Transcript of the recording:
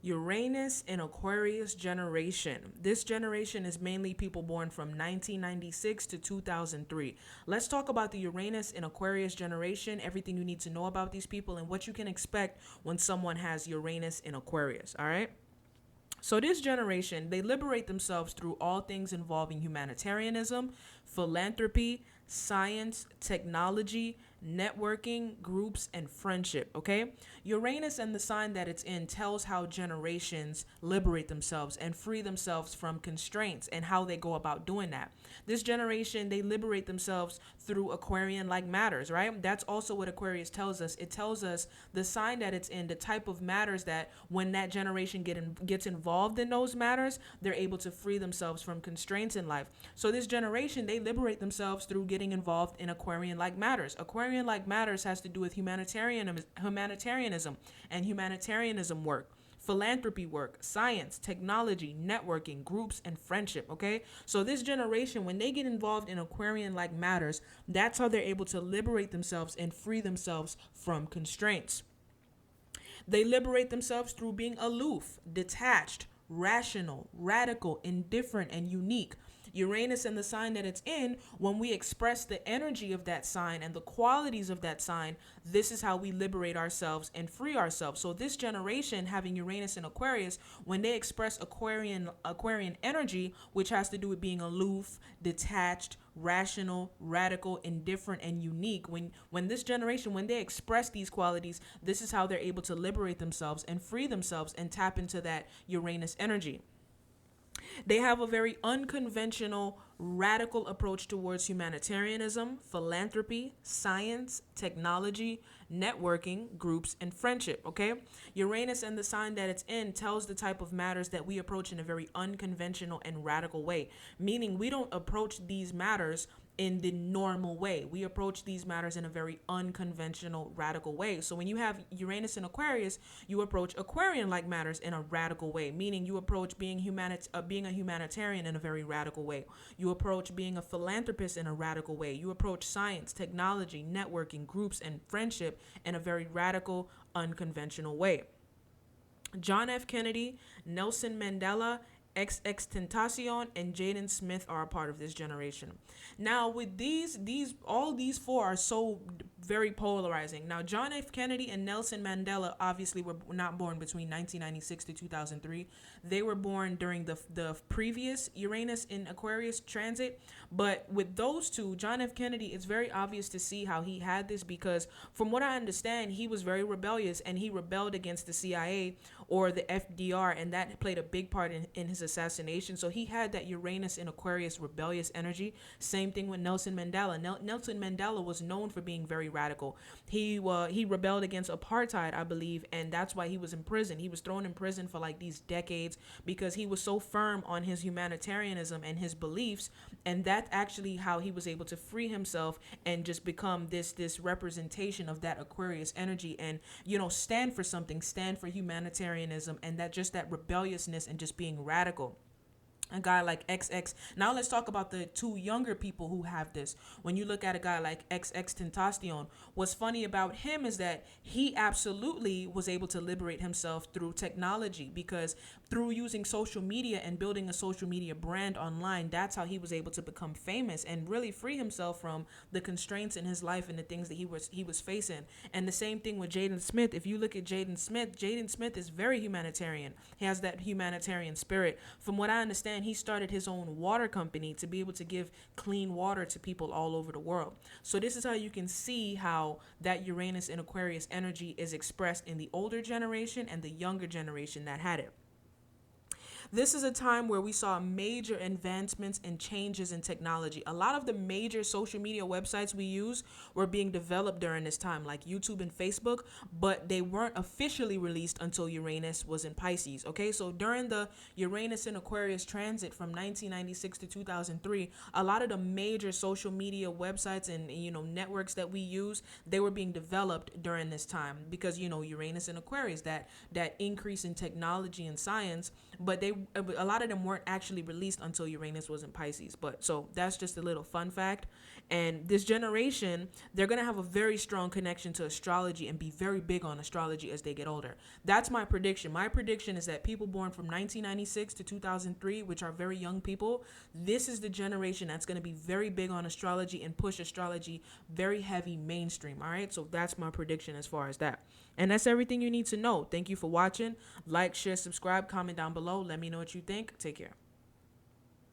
Uranus in Aquarius generation. This generation is mainly people born from 1996 to 2003. Let's talk about the Uranus in Aquarius generation, everything you need to know about these people, and what you can expect when someone has Uranus in Aquarius, all right? So, this generation, they liberate themselves through all things involving humanitarianism, philanthropy, science, technology, networking, groups, and friendship. Okay? Uranus and the sign that it's in tells how generations liberate themselves and free themselves from constraints and how they go about doing that. This generation, they liberate themselves through Aquarian like matters, right? That's also what Aquarius tells us. It tells us the sign that it's in, the type of matters that when that generation gets involved in those matters, they're able to free themselves from constraints in life. So this generation, they liberate themselves through getting involved in Aquarian like matters. Aquarian like matters has to do with humanitarianism and humanitarianism work, philanthropy work, science, technology, networking, groups, and friendship. Okay, so this generation, when they get involved in Aquarian like matters, that's how they're able to liberate themselves and free themselves from constraints. They liberate themselves through being aloof, detached, rational, radical, indifferent, and unique. Uranus and the sign that it's in, when we express the energy of that sign and the qualities of that sign, this is how we liberate ourselves and free ourselves. So this generation having Uranus in Aquarius, when they express Aquarian energy, which has to do with being aloof, detached, rational, radical, indifferent, and unique, when this generation, when they express these qualities, this is how they're able to liberate themselves and free themselves and tap into that Uranus energy. They have a very unconventional, radical approach towards humanitarianism, philanthropy, science, technology, networking, groups, and friendship. Okay? Uranus and the sign that it's in tells the type of matters that we approach in a very unconventional and radical way, meaning we don't approach these matters in the normal way. We approach these matters in a very unconventional, radical way. So when you have Uranus in Aquarius, you approach Aquarian like matters in a radical way, meaning you approach being being a humanitarian in a very radical way. You approach being a philanthropist in a radical way. You approach science, technology, networking, groups, and friendship in a very radical, unconventional way. John F. Kennedy, Nelson Mandela, XXXTentacion, and Jaden Smith are a part of this generation. Now, with all these four are so very polarizing. Now, John F. Kennedy and Nelson Mandela obviously were not born between 1996 to 2003. They were born during the previous Uranus in Aquarius transit. But with those two, John F. Kennedy, it's very obvious to see how he had this because, from what I understand, he was very rebellious and he rebelled against the CIA or the FDR, and that played a big part in his assassination. So he had that Uranus in Aquarius rebellious energy. Same thing with Nelson Mandela. Nelson Mandela was known for being very radical. He rebelled against apartheid, I believe, and that's why he was in prison. He was thrown in prison for like these decades because he was so firm on his humanitarianism and his beliefs, and that's actually how he was able to free himself and just become this representation of that Aquarius energy and stand for something, stand for humanitarianism, and that rebelliousness and just being radical. A guy like XX. Now let's talk about the two younger people who have this. When you look at a guy like XXXTentacion, what's funny about him is that he absolutely was able to liberate himself through technology, because through using social media and building a social media brand online, that's how he was able to become famous and really free himself from the constraints in his life and the things that he was facing. And the same thing with Jaden Smith. If you look at Jaden Smith is very humanitarian. He has that humanitarian spirit. From what I understand, he started his own water company to be able to give clean water to people all over the world. So this is how you can see how that Uranus in Aquarius energy is expressed in the older generation and the younger generation that had it. This is a time where we saw major advancements and changes in technology. A lot of the major social media websites we use were being developed during this time, like YouTube and Facebook, but they weren't officially released until Uranus was in Pisces. Okay, so during the Uranus in Aquarius transit from 1996 to 2003, a lot of the major social media websites and networks that we use, they were being developed during this time because Uranus in Aquarius, that increase in technology and science, but a lot of them weren't actually released until Uranus was in Pisces. But so that's just a little fun fact. And this generation, they're going to have a very strong connection to astrology and be very big on astrology as they get older. That's my prediction. My prediction is that people born from 1996 to 2003, which are very young people, this is the generation that's going to be very big on astrology and push astrology very heavy mainstream. All right. So that's my prediction as far as that. And that's everything you need to know. Thank you for watching. Like, share, subscribe, comment down below. Let me know what you think. Take care.